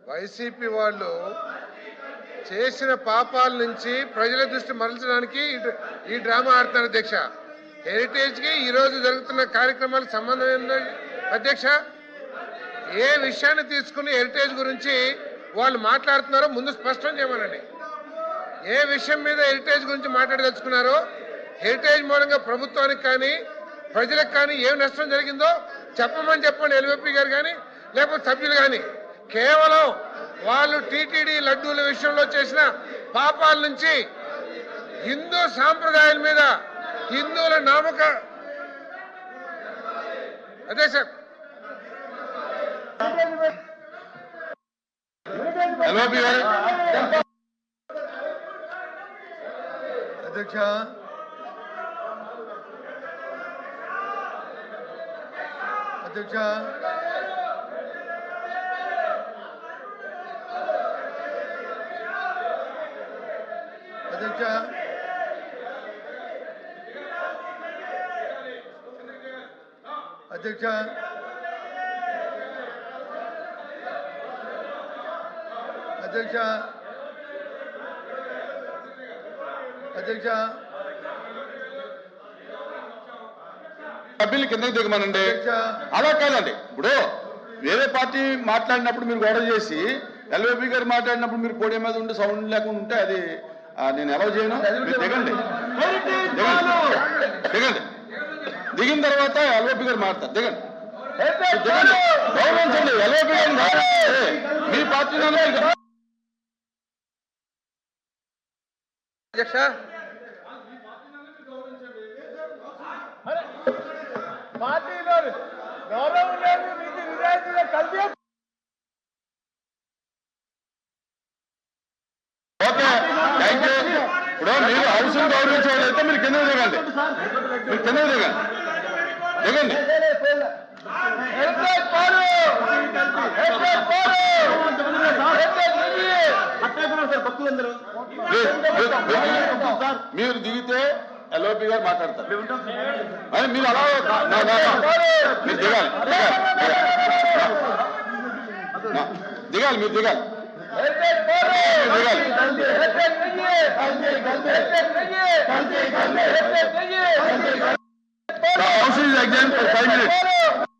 YCP వాళ్ళు చేసిన పాపాల నుంచి ప్రజల దృష్టి మరల్చడానికి ఈ డ్రామా ఆడుతున్నారు అధ్యక్ష. హెరిటేజ్ కి ఈ రోజు జరుగుతున్న కార్యక్రమాలకు సంబంధం ఏంటంటే అధ్యక్ష, ఏ విషయాన్ని తీసుకుని హెరిటేజ్ గురించి వాళ్ళు మాట్లాడుతున్నారో ముందు స్పష్టం చేయమనండి. ఏ విషయం మీద హెరిటేజ్ గురించి మాట్లాడదలుచుకున్నారో, హెరిటేజ్ మూలంగా ప్రభుత్వానికి కానీ ప్రజలకు కానీ ఏం నష్టం జరిగిందో చెప్పండి ఎల్వీపీ గారు కానీ లేకపోతే సభ్యులు కానీ. కేవలం వాళ్ళు టీటీడీ లడ్డూల విషయంలో చేసిన పాపాల నుంచి హిందూ సాంప్రదాయాల మీద హిందువుల నామక అదే సార్ అధ్యక్ష అధ్యక్ష అధ్యక్ష అధ్యక్ష అధ్యక్ష అధ్యక్ష సభ్యులు కిందకి దిగమనండి. అలా కాదండి, ఇప్పుడు వేరే పార్టీ మాట్లాడినప్పుడు మీరు గొడవ చేసి ఎల్వీపీ గారు మాట్లాడినప్పుడు మీరు పోడియం మీద ఉండి సౌండ్ లేకుండా ఉంటే అది నేను ఎలా చేయను. మీరు దిగండి దిగండి దిగిన తర్వాత ఎల్వీపీ గారు మాట్లాడతారు. దిగండి దిగండి, గౌరవించండి ఎల్వీపీ గారిని. మీ పార్టీ అధ్యక్ష పార్టీలో గౌరవం లేదు, నీతి నిజాయితీగా కలిసి. Okay, thank you. ఇప్పుడు మీరు హౌస్ గౌరవించేవాళ్ళైతే మీరు కింద దిగండి, మీరు కింద దిగండి దిగండి. మీరు దిగితే ఎల్ఓపి గారు మాట్లాడతారు. మీరు అలా మీరు దిగాలి దిగాలి మీరు దిగాలి దిగాలి. House is exam for 5 minutes.